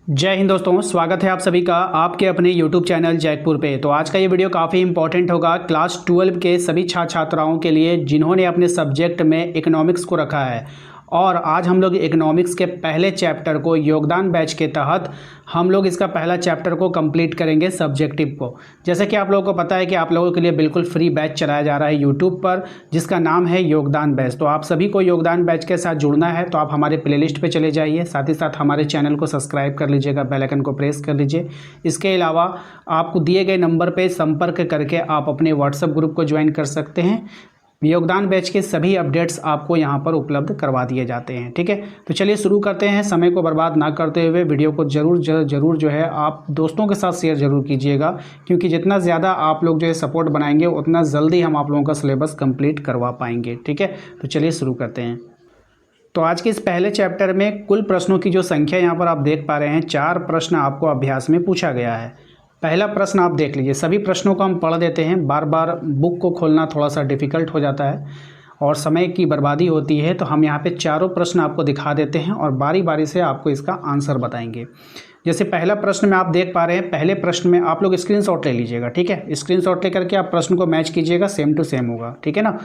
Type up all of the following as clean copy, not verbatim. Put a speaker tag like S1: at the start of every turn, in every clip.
S1: जय हिंद दोस्तों, स्वागत है आप सभी का आपके अपने YouTube चैनल जैकपुर पे। तो आज का ये वीडियो काफ़ी इंपॉर्टेंट होगा क्लास 12 के सभी छात्र छात्राओं के लिए जिन्होंने अपने सब्जेक्ट में इकोनॉमिक्स को रखा है। और आज हम लोग इकोनॉमिक्स के पहले चैप्टर को योगदान बैच के तहत हम लोग इसका पहला चैप्टर को कंप्लीट करेंगे सब्जेक्टिव को। जैसे कि आप लोगों को पता है कि आप लोगों के लिए बिल्कुल फ्री बैच चलाया जा रहा है यूट्यूब पर, जिसका नाम है योगदान बैच। तो आप सभी को योगदान बैच के साथ जुड़ना है तो आप हमारे प्लेलिस्ट पे चले जाइए, साथ ही साथ हमारे चैनल को सब्सक्राइब कर लीजिएगा, बेल आइकन को प्रेस कर लीजिए। इसके अलावा आपको दिए गए नंबर पर संपर्क करके आप अपने व्हाट्सएप ग्रुप को ज्वाइन कर सकते हैं। योगदान बैच के सभी अपडेट्स आपको यहाँ पर उपलब्ध करवा दिए जाते हैं। ठीक है, तो चलिए शुरू करते हैं। समय को बर्बाद ना करते हुए वीडियो को जरूर जो है आप दोस्तों के साथ शेयर जरूर कीजिएगा, क्योंकि जितना ज़्यादा आप लोग जो है सपोर्ट बनाएंगे उतना जल्दी हम आप लोगों का सिलेबस कंप्लीट करवा पाएंगे। ठीक है, तो चलिए शुरू करते हैं। तो आज के इस पहले चैप्टर में कुल प्रश्नों की जो संख्या यहाँ पर आप देख पा रहे हैं, 4 प्रश्न आपको अभ्यास में पूछा गया है। पहला प्रश्न आप देख लीजिए। सभी प्रश्नों को हम पढ़ देते हैं, बार बार बुक को खोलना थोड़ा सा डिफ़िकल्ट हो जाता है और समय की बर्बादी होती है। तो हम यहाँ पे चारों प्रश्न आपको दिखा देते हैं और बारी बारी से आपको इसका आंसर बताएंगे। जैसे पहला प्रश्न में आप देख पा रहे हैं, पहले प्रश्न में आप लोग स्क्रीनशॉट ले लीजिएगा। ठीक है, स्क्रीनशॉट ले करके आप प्रश्न को मैच कीजिएगा, सेम टू सेम होगा। ठीक है ना।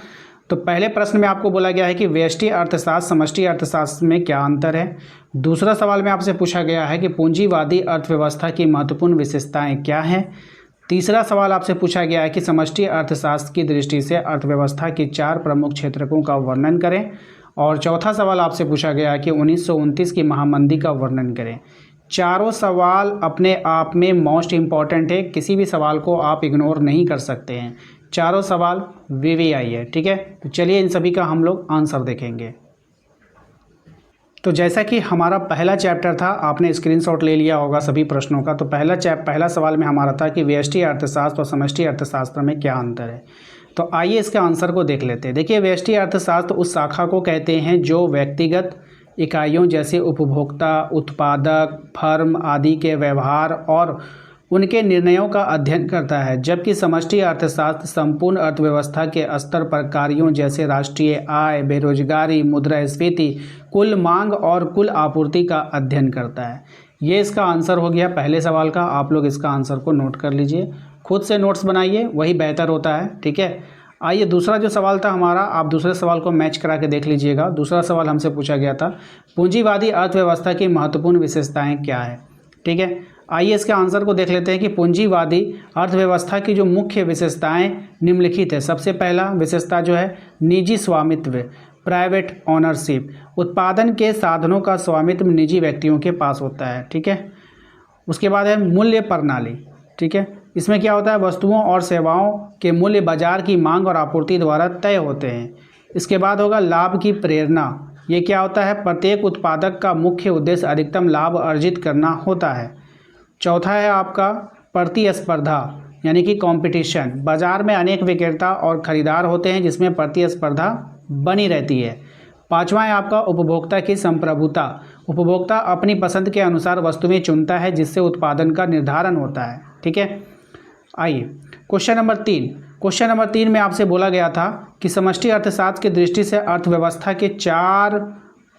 S1: तो पहले प्रश्न में आपको बोला गया है कि व्यष्टि अर्थशास्त्र समष्टि अर्थशास्त्र में क्या अंतर है। दूसरा सवाल में आपसे पूछा गया है कि पूंजीवादी अर्थव्यवस्था की महत्वपूर्ण विशेषताएं क्या हैं। तीसरा सवाल आपसे पूछा गया है कि समष्टि अर्थशास्त्र की दृष्टि से अर्थव्यवस्था की 4 प्रमुख क्षेत्रकों का वर्णन करें। और चौथा सवाल आपसे पूछा गया है कि 1929 की महामंदी का वर्णन करें। चारों सवाल अपने आप में मोस्ट इम्पॉर्टेंट है, किसी भी सवाल को आप इग्नोर नहीं कर सकते हैं। चारों सवाल वीवीआई है। ठीक है, तो चलिए इन सभी का हम लोग आंसर देखेंगे। तो जैसा कि हमारा पहला चैप्टर था, आपने स्क्रीनशॉट ले लिया होगा सभी प्रश्नों का। तो पहला सवाल में हमारा था कि व्यष्टि अर्थशास्त्र और समष्टि अर्थशास्त्र में क्या अंतर है। तो आइए इसके आंसर को देख लेते हैं। देखिए, व्यष्टि अर्थशास्त्र उस शाखा को कहते हैं जो व्यक्तिगत इकाइयों जैसे उपभोक्ता, उत्पादक, फर्म आदि के व्यवहार और उनके निर्णयों का अध्ययन करता है, जबकि समष्टि अर्थशास्त्र संपूर्ण अर्थव्यवस्था के स्तर पर कार्यों जैसे राष्ट्रीय आय, बेरोजगारी, मुद्रास्फीति, कुल मांग और कुल आपूर्ति का अध्ययन करता है। ये इसका आंसर हो गया पहले सवाल का। आप लोग इसका आंसर को नोट कर लीजिए, खुद से नोट्स बनाइए, वही बेहतर होता है। ठीक है, आइए दूसरा जो सवाल था हमारा, आप दूसरे सवाल को मैच करा के देख लीजिएगा। दूसरा सवाल हमसे पूछा गया था पूंजीवादी अर्थव्यवस्था की महत्वपूर्ण विशेषताएं क्या है। ठीक है, आइए इसके आंसर को देख लेते हैं कि पूंजीवादी अर्थव्यवस्था की जो मुख्य विशेषताएं निम्नलिखित है। सबसे पहला विशेषता जो है निजी स्वामित्व, प्राइवेट ओनरशिप। उत्पादन के साधनों का स्वामित्व निजी व्यक्तियों के पास होता है। ठीक है, उसके बाद है मूल्य प्रणाली। ठीक है, इसमें क्या होता है, वस्तुओं और सेवाओं के मूल्य बाजार की मांग और आपूर्ति द्वारा तय होते हैं। इसके बाद होगा लाभ की प्रेरणा। ये क्या होता है, प्रत्येक उत्पादक का मुख्य उद्देश्य अधिकतम लाभ अर्जित करना होता है। चौथा है आपका प्रतिस्पर्धा, यानी कि कंपटीशन। बाजार में अनेक विक्रेता और खरीदार होते हैं जिसमें प्रतिस्पर्धा बनी रहती है। पांचवा है आपका उपभोक्ता की संप्रभुता। उपभोक्ता अपनी पसंद के अनुसार वस्तुएं चुनता है जिससे उत्पादन का निर्धारण होता है। ठीक है, आइए क्वेश्चन नंबर 3 में आपसे बोला गया था कि समष्टि अर्थशास्त्र की दृष्टि से अर्थव्यवस्था के 4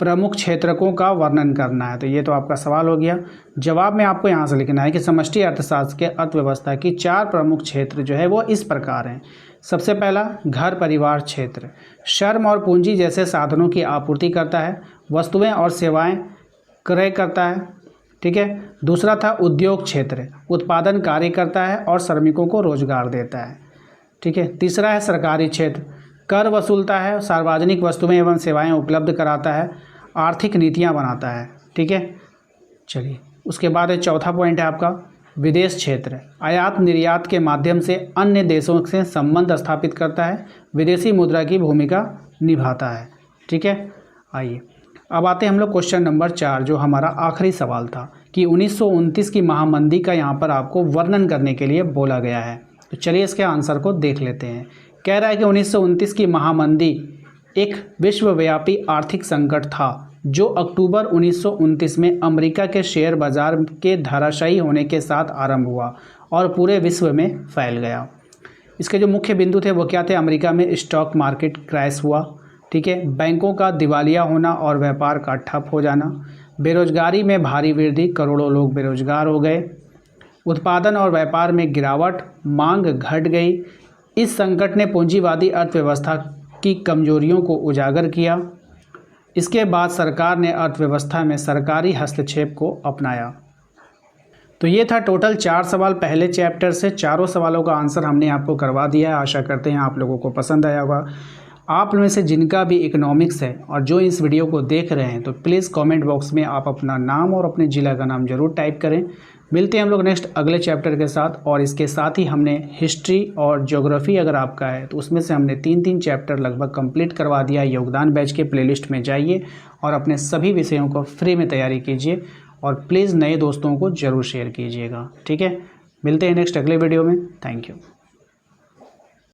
S1: प्रमुख क्षेत्रकों का वर्णन करना है। तो ये तो आपका सवाल हो गया। जवाब में आपको यहाँ से लिखना है कि समष्टि अर्थशास्त्र के अर्थव्यवस्था की 4 प्रमुख क्षेत्र जो है वो इस प्रकार हैं। सबसे पहला घर परिवार क्षेत्र, श्रम और पूंजी जैसे साधनों की आपूर्ति करता है, वस्तुएं और सेवाएं क्रय करता है। ठीक है, दूसरा था उद्योग क्षेत्र, उत्पादन कार्य करता है और श्रमिकों को रोजगार देता है। ठीक है, तीसरा है सरकारी क्षेत्र, कर वसूलता है, सार्वजनिक वस्तुएं एवं सेवाएं उपलब्ध कराता है, आर्थिक नीतियां बनाता है। ठीक है, चलिए उसके बाद है चौथा पॉइंट है आपका विदेश क्षेत्र, आयात निर्यात के माध्यम से अन्य देशों से संबंध स्थापित करता है, विदेशी मुद्रा की भूमिका निभाता है। ठीक है, आइए अब आते हैं हम लोग क्वेश्चन नंबर 4, जो हमारा आखिरी सवाल था कि 1929 की महामंदी का यहाँ पर आपको वर्णन करने के लिए बोला गया है। तो चलिए इसके आंसर को देख लेते हैं। कह रहा है कि 1929 की महामंदी एक विश्वव्यापी आर्थिक संकट था जो अक्टूबर 1929 में अमेरिका के शेयर बाजार के धराशायी होने के साथ आरंभ हुआ और पूरे विश्व में फैल गया। इसके जो मुख्य बिंदु थे वो क्या थे, अमेरिका में स्टॉक मार्केट क्रैश हुआ। ठीक है, बैंकों का दिवालिया होना और व्यापार का ठप हो जाना, बेरोजगारी में भारी वृद्धि, करोड़ों लोग बेरोजगार हो गए। उत्पादन और व्यापार में गिरावट, मांग घट गई। इस संकट ने पूंजीवादी अर्थव्यवस्था की कमजोरियों को उजागर किया। इसके बाद सरकार ने अर्थव्यवस्था में सरकारी हस्तक्षेप को अपनाया। तो ये था टोटल 4 सवाल पहले चैप्टर से। चारों सवालों का आंसर हमने आपको करवा दिया है। आशा करते हैं आप लोगों को पसंद आया होगा। आप में से जिनका भी इकोनॉमिक्स है और जो इस वीडियो को देख रहे हैं, तो प्लीज़ कमेंट बॉक्स में आप अपना नाम और अपने ज़िला का नाम ज़रूर टाइप करें। मिलते हैं हम लोग नेक्स्ट अगले चैप्टर के साथ। और इसके साथ ही हमने हिस्ट्री और ज्योग्राफी अगर आपका है तो उसमें से हमने 3-3 चैप्टर लगभग कंप्लीट करवा दिया। योगदान बैच के प्लेलिस्ट में जाइए और अपने सभी विषयों को फ्री में तैयारी कीजिए और प्लीज़ नए दोस्तों को ज़रूर शेयर कीजिएगा। ठीक है, मिलते हैं नेक्स्ट अगले वीडियो में। Thank you.